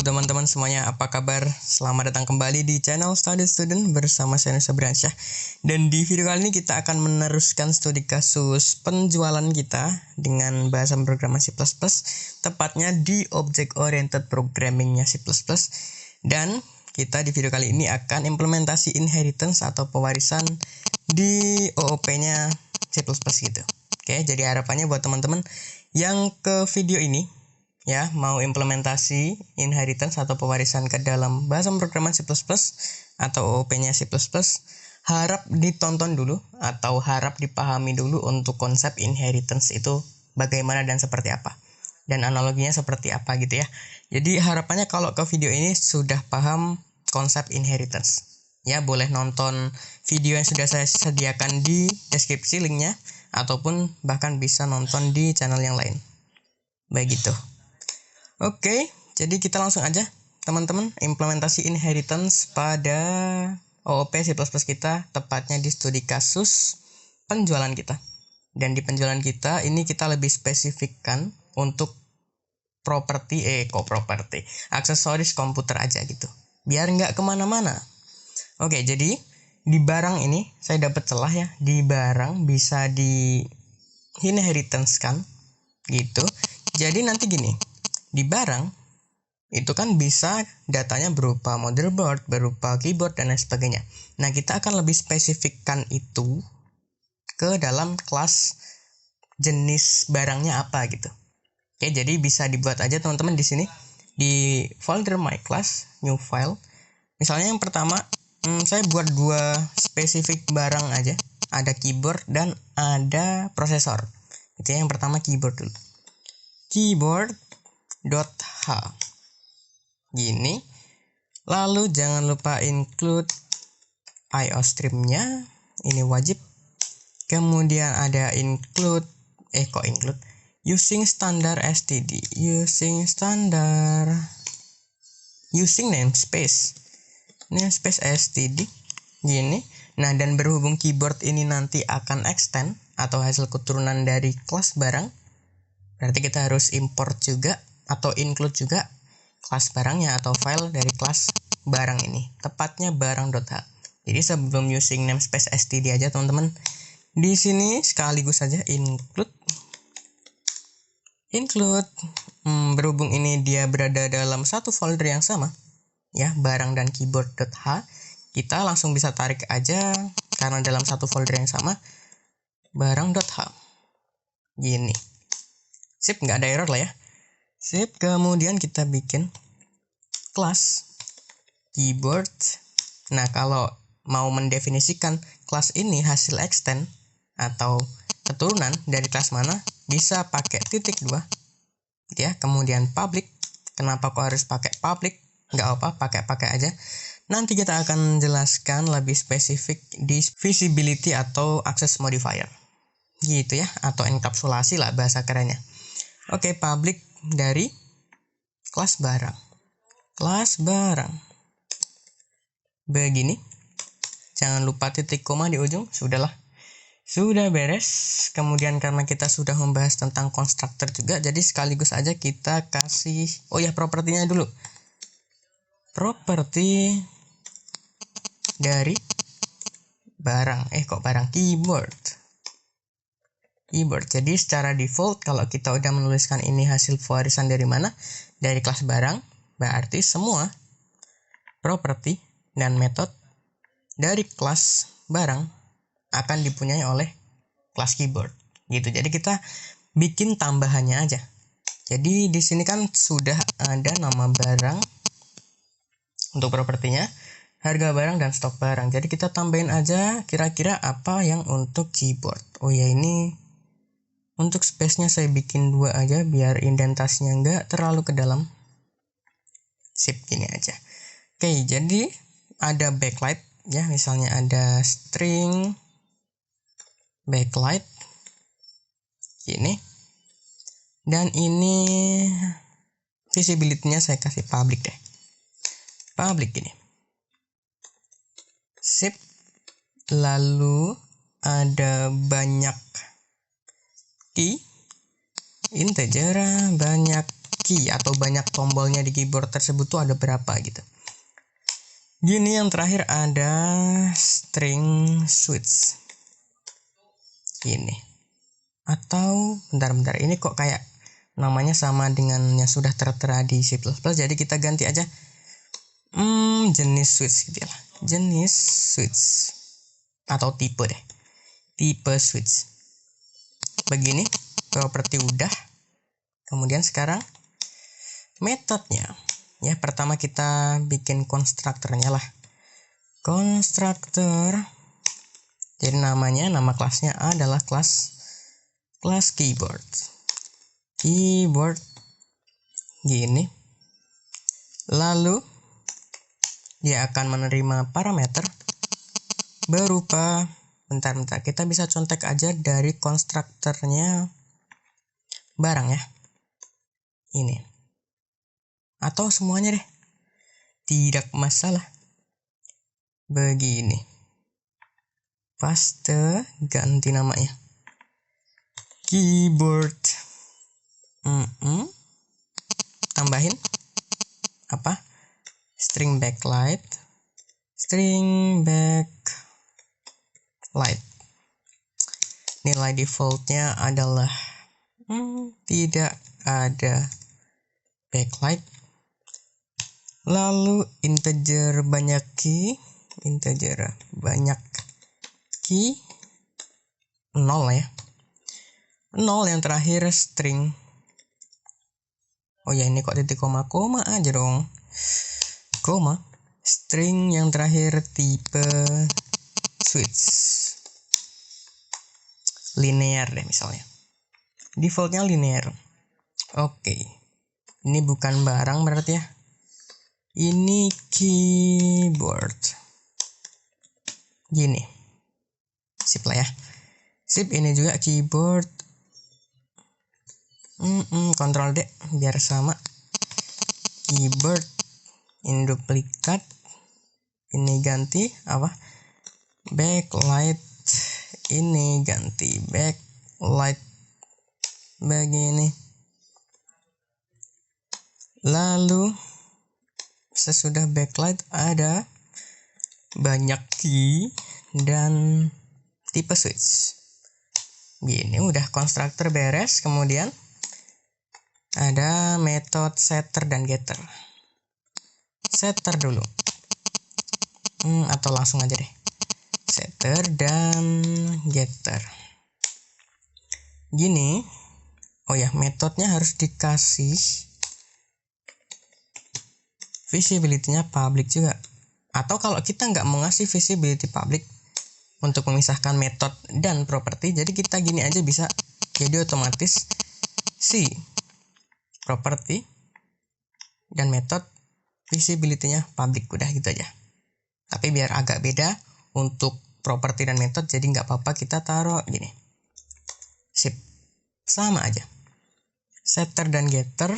Halo teman-teman semuanya, apa kabar? Selamat datang kembali di channel Study Student bersama saya Nusa Bransyah. Dan di video kali ini kita akan meneruskan studi kasus penjualan kita dengan bahasa pemrograman C++, tepatnya di Object Oriented Programming-nya C++. Dan kita di video kali ini akan implementasi inheritance atau pewarisan di OOP-nya C++ gitu. Oke, jadi harapannya buat teman-teman yang ke video ini ya mau implementasi inheritance atau pewarisan ke dalam bahasa pemrograman C++ atau OOP-nya C++, harap ditonton dulu atau harap dipahami dulu untuk konsep inheritance itu bagaimana dan seperti apa, dan analoginya seperti apa gitu ya. Jadi harapannya kalau ke video ini sudah paham konsep inheritance ya, boleh nonton video yang sudah saya sediakan di deskripsi linknya, ataupun bahkan bisa nonton di channel yang lain. Baik gitu. Oke, jadi kita langsung aja teman-teman implementasi inheritance pada OOP C++ kita, tepatnya di studi kasus penjualan kita. Dan di penjualan kita ini kita lebih spesifikkan untuk properti, aksesoris komputer aja gitu, biar nggak kemana-mana. Oke, jadi di barang ini saya dapat celah ya, di barang bisa di inheritance kan gitu. Jadi nanti gini, di barang itu kan bisa datanya berupa motherboard, berupa keyboard, dan lain sebagainya. Nah, kita akan lebih spesifikkan itu ke dalam kelas jenis barangnya apa gitu. Oke, jadi bisa dibuat aja teman-teman di sini di folder my class, new file. Misalnya yang pertama, saya buat dua spesifik barang aja. Ada keyboard dan ada prosesor. Itu yang pertama keyboard dulu. Keyboard.h gini, lalu jangan lupa include IO stream-nya, ini wajib. Kemudian ada include using standard std, using namespace std gini. Nah, dan berhubung keyboard ini nanti akan extend atau hasil keturunan dari kelas barang, berarti kita harus import juga atau include juga kelas barangnya atau file dari kelas barang ini, tepatnya barang.h. Jadi sebelum using namespace std aja teman-teman, di sini sekaligus saja include. Berhubung ini dia berada dalam satu folder yang sama ya, barang dan keyboard.h, kita langsung bisa tarik aja karena dalam satu folder yang sama, barang.h gini. Sip, nggak ada error lah ya. Sip, kemudian kita bikin kelas keyboard. Nah, kalau mau mendefinisikan kelas ini hasil extend atau keturunan dari kelas mana, bisa pakai .2 ya. Kemudian public. Kenapa kok harus pakai public? Nggak apa, pakai aja. Nanti kita akan jelaskan lebih spesifik di visibility atau access modifier gitu ya, atau enkapsulasi lah bahasa kerennya. Oke, public dari kelas barang. Begini. Jangan lupa titik koma di ujung. Sudah beres. Kemudian karena kita sudah membahas tentang konstruktor juga, jadi sekaligus aja kita kasih, propertinya dulu. Properti dari barang, keyboard. Jadi secara default kalau kita udah menuliskan ini hasil pewarisan dari mana, dari kelas barang, berarti semua properti dan metode dari kelas barang akan dipunyai oleh kelas keyboard gitu. Jadi kita bikin tambahannya aja. Jadi di sini kan sudah ada nama barang untuk propertinya, harga barang, dan stok barang. Jadi kita tambahin aja kira-kira apa yang untuk keyboard. Ini untuk space-nya saya bikin 2 aja biar indentasinya nggak terlalu ke dalam. Sip, gini aja. Oke, jadi ada backlight ya, misalnya ada string backlight gini. Dan ini visibility-nya saya kasih public deh. Public gini. Sip. Lalu ada banyak key integer, banyak key atau banyak tombolnya di keyboard tersebut tuh ada berapa gitu. Gini, yang terakhir ada string switch. Ini. Atau bentar, ini kok kayak namanya sama dengan yang sudah tertera di C++, jadi kita ganti aja jenis switch gitu ya. Jenis switch atau tipe deh. Tipe switch. Begini, properti udah. Kemudian sekarang metodenya. Ya, pertama kita bikin konstruktornya lah. Konstruktor. Jadi nama kelasnya adalah kelas keyboard. Keyboard gini. Lalu dia akan menerima parameter berupa bentar, kita bisa contek aja dari konstruktornya barang ya. Ini. Atau semuanya deh. Tidak masalah. Begini. Paste, ganti namanya. Keyboard. Tambahin apa? String backlight. Nilai defaultnya adalah tidak ada backlight. Lalu integer banyak key 0 ya. 0 yang terakhir string. Oh ya, ini kok titik koma aja dong. Koma. String yang terakhir tipe switch. Linear deh misalnya. Defaultnya linear. Oke. Ini bukan barang berarti ya. Ini keyboard. Gini. Sip lah ya. Sip, ini juga keyboard. Ctrl D biar sama. Keyboard. Ini duplikat. Ini ganti apa? Backlight. Ini ganti backlight. Begini. Lalu sesudah backlight ada banyak key dan tipe switch. Gini, udah konstruktor beres. Kemudian ada metode setter dan getter. Setter dulu. Atau langsung aja deh. Setter dan getter. Gini. Oh ya, metodenya harus dikasih visibility-nya public juga. Atau kalau kita nggak mau ngasih visibility public untuk memisahkan metode dan properti, jadi kita gini aja bisa. Jadi otomatis si property dan metode visibility-nya public, udah gitu aja. Tapi biar agak beda untuk properti dan metode, jadi nggak apa-apa kita taruh gini. Sip, sama aja. Setter dan getter.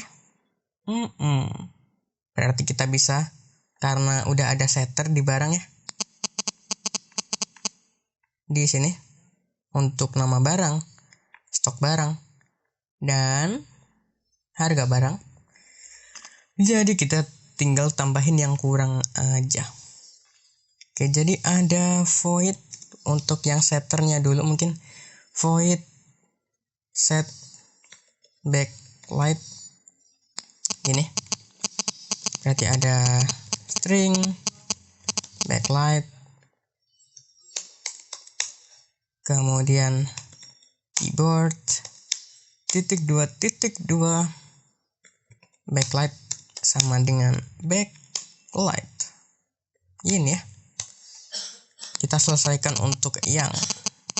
Berarti kita bisa, karena udah ada setter di barang ya. Di sini untuk nama barang, stok barang, dan harga barang. Jadi kita tinggal tambahin yang kurang aja. Oke, jadi ada void untuk yang setternya dulu, mungkin void set backlight. Ini berarti ada string backlight, kemudian keyboard (2.2) backlight sama dengan backlight. Ini ya. Kita selesaikan untuk yang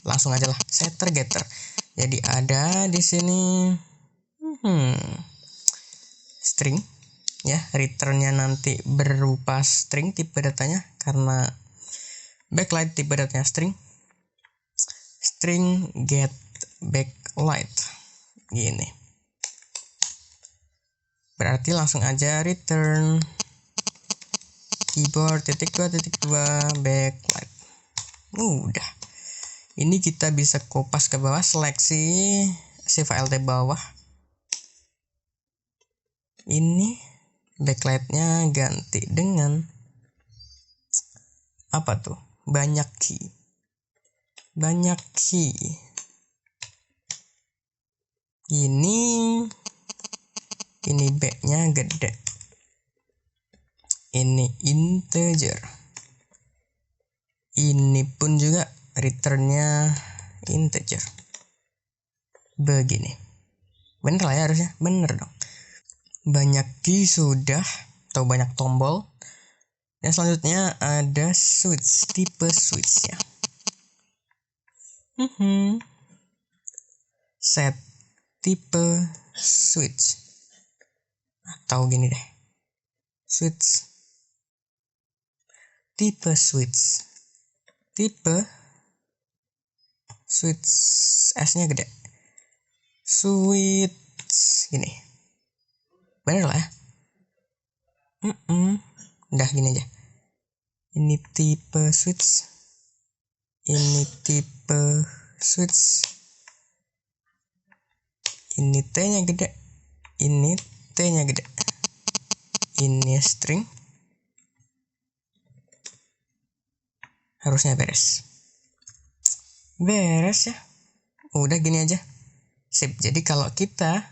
langsung aja lah, setter getter. Jadi ada di sini string ya, returnnya nanti berupa string tipe datanya karena backlight tipe datanya string get backlight gini. Berarti langsung aja return keyboard (2.2) backlight. Udah. Ini kita bisa kopas ke bawah, seleksi si file di bawah. Ini backlightnya ganti dengan apa tuh? Banyak key. Ini backnya gede. Ini integer. Ini pun juga returnnya integer. Begini. Bener lah ya harusnya. Bener dong. Banyak key sudah. Atau banyak tombol. Yang selanjutnya ada switch. Tipe switch ya. Set tipe switch. Atau gini deh. Switch. Tipe switch. S-nya gede. Switch gini. Bener lah ya. Udah gini aja. Ini tipe switch. Ini tipe switch. Ini T-nya gede. Ini T-nya gede. Ini string. Harusnya beres. Beres ya. Udah gini aja. Sip. Jadi kalau kita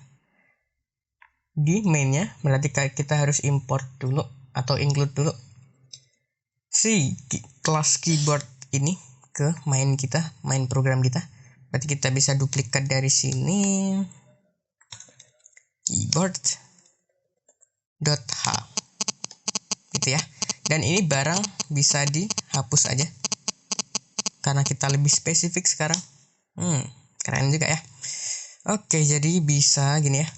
di mainnya, berarti kita harus import dulu atau include dulu si kelas keyboard ini ke main program kita. Berarti kita bisa duplikat dari sini keyboard.h gitu ya. Dan ini barang bisa dihapus aja karena kita lebih spesifik sekarang. Keren juga ya. Oke, jadi bisa gini ya.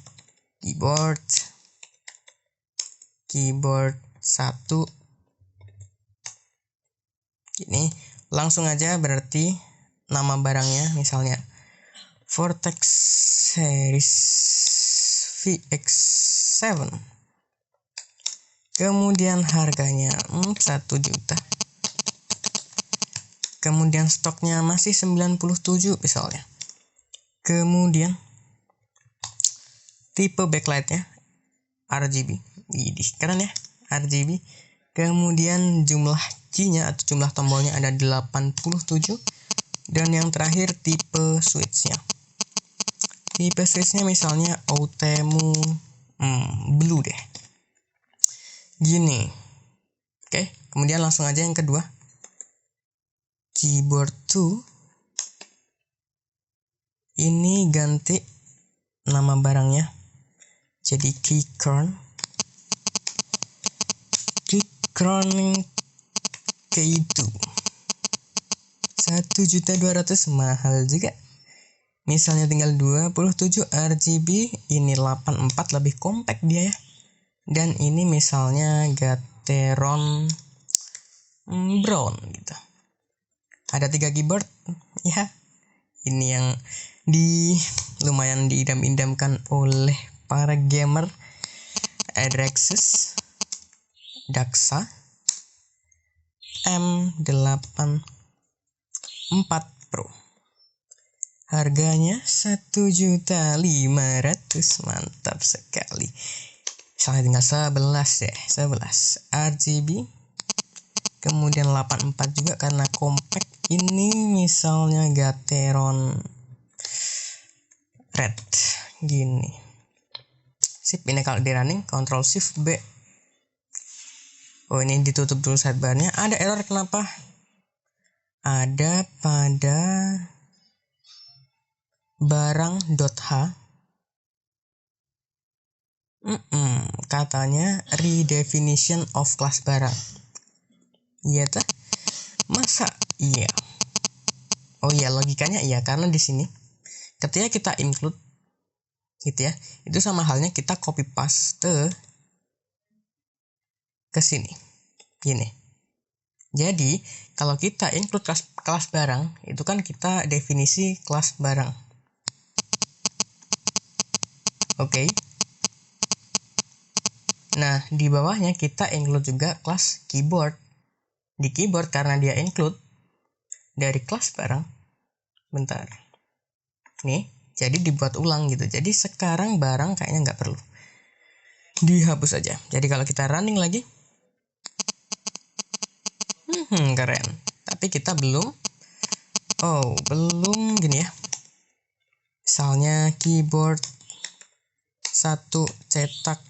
Keyboard 1 gini. Langsung aja berarti nama barangnya misalnya Vortex Series VX7. Kemudian harganya 1 juta. Kemudian stoknya masih 97 misalnya. Kemudian tipe backlightnya RGB. Widih, keren ya, RGB. Kemudian jumlah key-nya atau jumlah tombolnya ada 87. Dan yang terakhir tipe switch-nya. Tipe switch-nya misalnya Outemu blue deh. Gini. Oke, kemudian langsung aja yang kedua. Keyboard 2. Ini ganti nama barangnya jadi Keychron K2. 1.200.000 mahal juga. Misalnya tinggal 27 RGB, ini 84 lebih compact dia ya. Dan ini misalnya Gateron Brown gitu. Ada 3 keyboard ya. Ini yang lumayan diidam-idamkan oleh para gamer. Adrexus Daxa M84 Pro. Harganya 1.500.000. Mantap sekali. Misalnya tinggal 11 deh. 11 RGB. Kemudian 84 juga karena compact. Ini misalnya Gateron Red gini. Sip, ini kalau di running Ctrl Shift B. Oh, ini ditutup dulu sidebarnya. Ada error kenapa? Ada pada barang.h. Katanya redefinition of class barang. Iya tuh. Masa iya? Oh iya, logikanya iya karena di sini ketika kita include gitu ya, itu sama halnya kita copy paste ke sini. Gini. Jadi, kalau kita include kelas barang, itu kan kita definisi kelas barang. Oke. Nah, di bawahnya kita include juga kelas keyboard. Di keyboard karena dia include dari kelas barang. Bentar. Nih, jadi dibuat ulang gitu. Jadi sekarang barang kayaknya nggak perlu. dihapus aja. Jadi kalau kita running lagi, keren. Tapi kita belum gini ya. Misalnya keyboard 1 cetak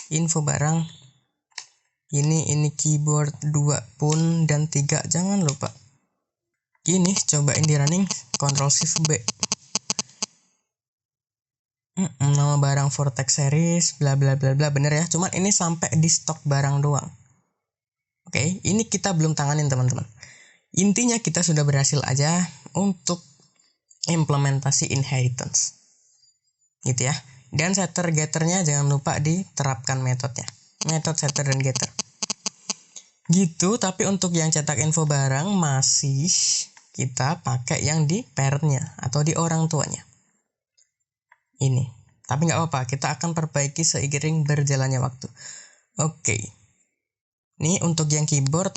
info barang. Ini keyboard 2 pun dan 3 jangan lupa. Gini cobain di running, Ctrl Shift B. Nama barang Vortex series bla bla bla bla, bener ya. Cuman ini sampai di stok barang doang. Oke, ini kita belum tanganin teman-teman. Intinya kita sudah berhasil aja untuk implementasi inheritance. Gitu ya. Dan setter getternya jangan lupa diterapkan metodenya. Metode setter dan getter. Gitu, tapi untuk yang cetak info barang masih kita pakai yang di parentnya atau di orang tuanya. Ini. Tapi nggak apa-apa, kita akan perbaiki seiring berjalannya waktu. Oke. Ini untuk yang keyboard,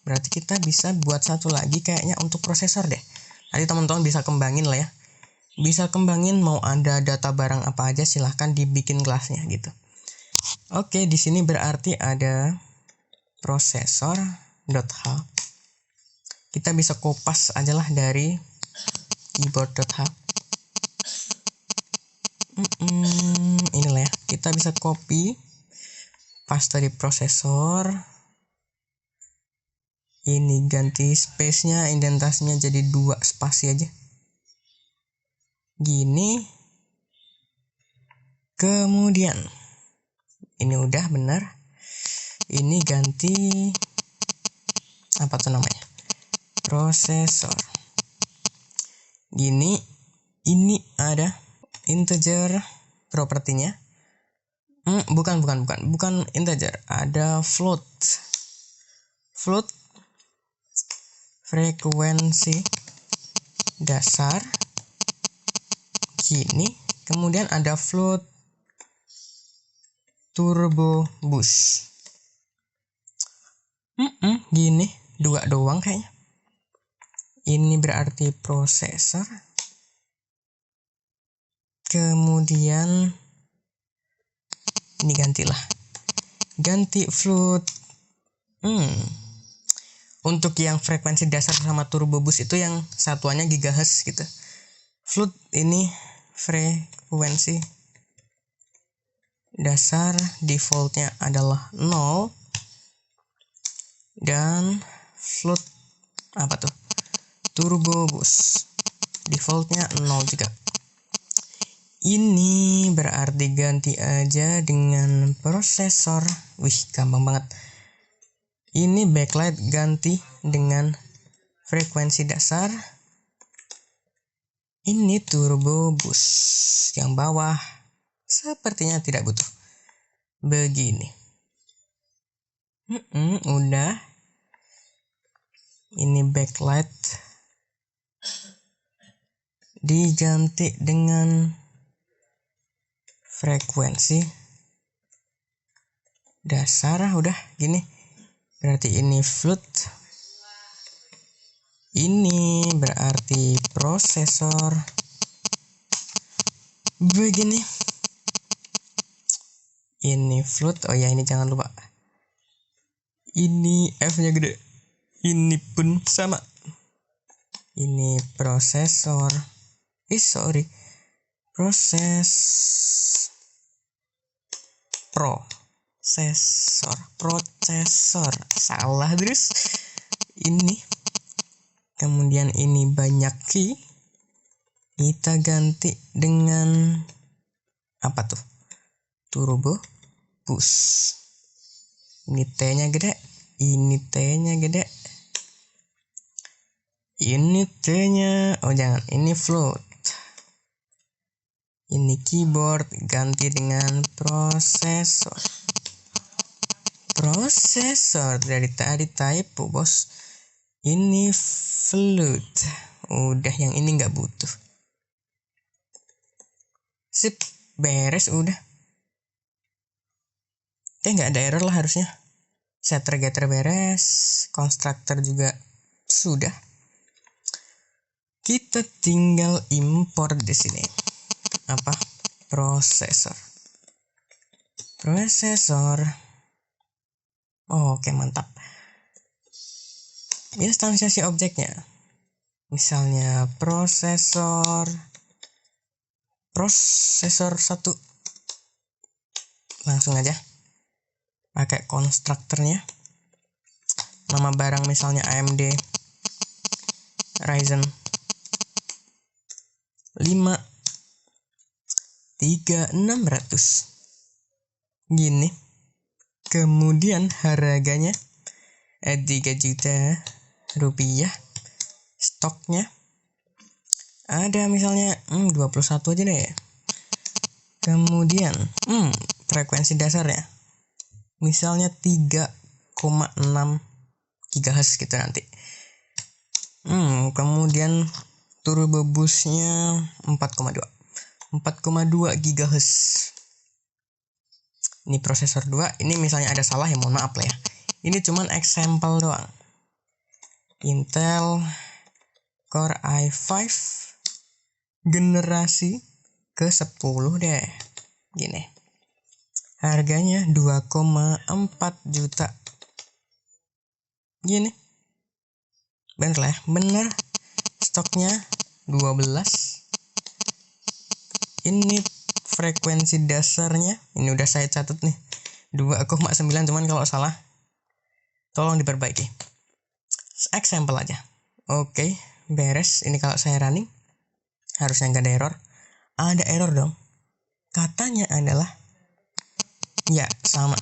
berarti kita bisa buat satu lagi kayaknya untuk prosesor deh. Nanti teman-teman bisa kembangin lah ya. Bisa kembangin mau ada data barang apa aja, silahkan dibikin kelasnya gitu. Oke, di sini berarti ada prosesor.h. Kita bisa kopas aja lah dari keyboard.h. Inilah ya, kita bisa copy paste di prosesor. Ini ganti space-nya, indentasinya jadi 2 spasi aja. Gini. Kemudian ini udah benar. Ini ganti apa tuh namanya? Prosesor. Gini, ini ada integer propertinya. Bukan integer, ada float. Float frekuensi dasar. Gini, kemudian ada float turbo boost. Gini, 2 doang kayaknya. Ini berarti prosesor. Kemudian ini gantilah. Ganti float. Untuk yang frekuensi dasar sama turbo boost itu yang satuannya gigahertz gitu. Float ini frekuensi dasar, defaultnya adalah 0. Dan float apa tuh? Turbo boost. Defaultnya 0 juga. Ini berarti ganti aja dengan prosesor. Wih, gampang banget. Ini backlight ganti dengan frekuensi dasar. Ini turbo boost. Yang bawah sepertinya tidak butuh. Begini. Udah. Ini backlight diganti dengan frekuensi dasar. Udah gini. Berarti ini float. Ini berarti prosesor. Begini. Ini float. Oh ya, ini jangan lupa. Ini F-nya gede. Ini pun sama. Ini prosesor. Prosesor. Salah terus. Ini. Kemudian ini banyak key. Kita ganti dengan apa tuh? Turbo boost. Ini T-nya gede. Ini T-nya gede. Ini T-nya, oh jangan, ini float. Ini keyboard ganti dengan prosesor. Dari tadi typo bos. Ini float. Udah, yang ini nggak butuh. Sip, beres udah. Nggak ada error lah harusnya. Setter getter beres, constructor juga sudah. Kita tinggal import di sini. Apa? Prosesor. prosesor. Oke, mantap. Instansiasi objeknya, misalnya prosesor 1. Langsung aja pakai konstruktornya. Nama barang misalnya AMD Ryzen 5 3600 gini. Kemudian harganya 3 juta rupiah. Stoknya ada misalnya 21 aja deh. Kemudian frekuensi dasarnya misalnya 3,6 GHz gitu nanti. Kemudian turbo boostnya 4,2 GHz. Ini prosesor 2. Ini misalnya ada salah ya mohon maaf lah ya. Ini cuman example doang. Intel Core i5 generasi ke-10 deh. Gini. Harganya 2,4 juta. Gini. Bener lah ya. Bener. Stoknya 12. Ini frekuensi dasarnya. Ini udah saya catat nih. 2,9, cuman kalau salah tolong diperbaiki. Example aja. Oke, beres. Ini kalau saya running harusnya nggak ada error. Ada error dong. Katanya adalah ya sama.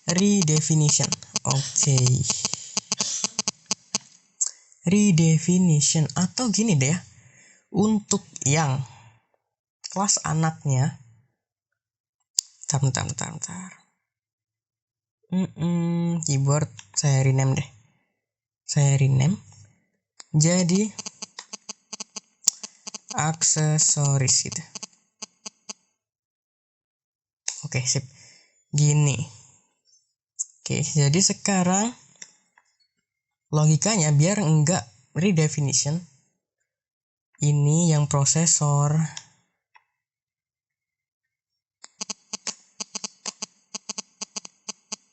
Redefinition. Oke. Redefinition atau gini deh ya. Untuk yang kelas anaknya. Bentar. Keyboard saya rename deh. Jadi aksesoris gitu. Oke, sip. Gini. Oke, jadi sekarang logikanya biar enggak redefinition. Ini yang prosesor.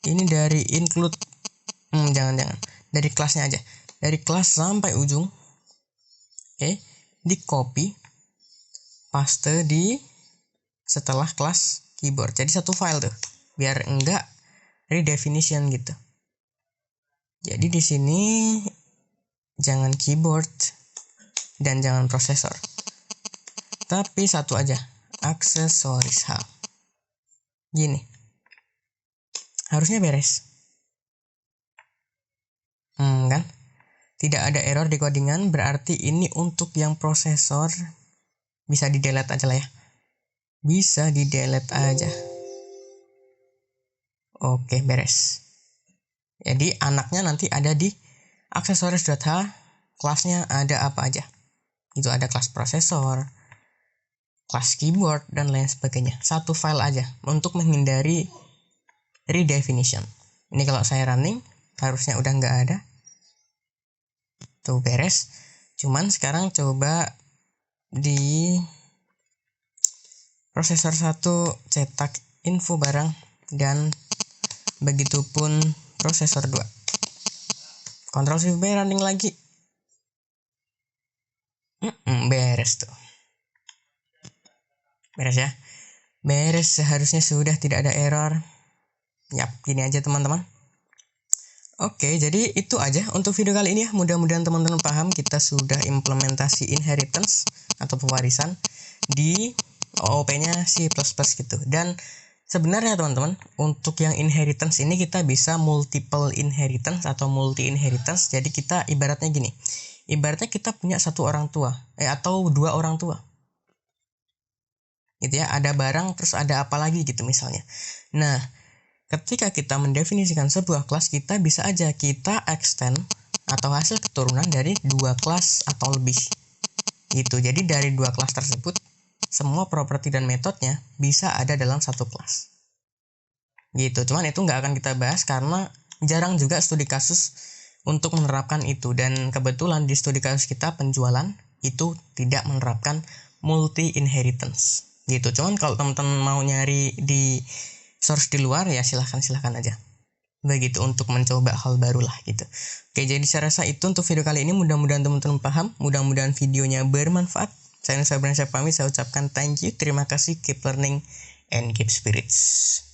Ini dari include. Jangan. Dari kelasnya aja. Dari kelas sampai ujung. Oke, di copy, paste di setelah kelas keyboard. Jadi satu file tuh, biar enggak redefinition gitu. Jadi di sini jangan keyboard dan jangan prosesor, tapi satu aja, aksesoris hal. Gini, harusnya beres. Kan? Tidak ada error di codingan, berarti ini untuk yang prosesor bisa di delete aja lah ya. Bisa di delete aja. Oke, beres. Jadi anaknya nanti ada di aksesoris.h, kelasnya ada apa aja. Itu ada kelas prosesor, kelas keyboard, dan lain sebagainya. Satu file aja untuk menghindari redefinition. Ini kalau saya running, harusnya udah nggak ada. Tuh beres. Cuman sekarang coba di prosesor 1 cetak info barang, dan begitupun prosesor 2. Ctrl Shift B running lagi. Beres tuh. Beres ya. Beres, seharusnya sudah tidak ada error. Yap, gini aja teman-teman. Oke, jadi itu aja untuk video kali ini ya. Mudah-mudahan teman-teman paham. Kita sudah implementasi inheritance atau pewarisan di OOP-nya C++ gitu. Dan sebenarnya teman-teman, untuk yang inheritance ini kita bisa multiple inheritance atau multi inheritance. Jadi kita ibaratnya gini. Ibaratnya kita punya satu orang tua atau dua orang tua. Gitu ya, ada barang terus ada apa lagi gitu misalnya. Nah, ketika kita mendefinisikan sebuah kelas, kita bisa aja kita extend atau hasil keturunan dari dua kelas atau lebih. Gitu. Jadi dari dua kelas tersebut, semua properti dan metodenya bisa ada dalam satu kelas. Gitu. Cuman itu nggak akan kita bahas karena jarang juga studi kasus untuk menerapkan itu. Dan kebetulan di studi kasus kita penjualan itu tidak menerapkan multi inheritance. Gitu. Cuman kalau teman-teman mau nyari di source di luar, ya silahkan aja. Begitu, untuk mencoba hal baru lah gitu. Oke, jadi saya rasa itu untuk video kali ini. Mudah-mudahan teman-teman paham, mudah-mudahan videonya bermanfaat. Saya Nusa Bransyah pamit, saya ucapkan thank you, terima kasih, keep learning and keep spirits.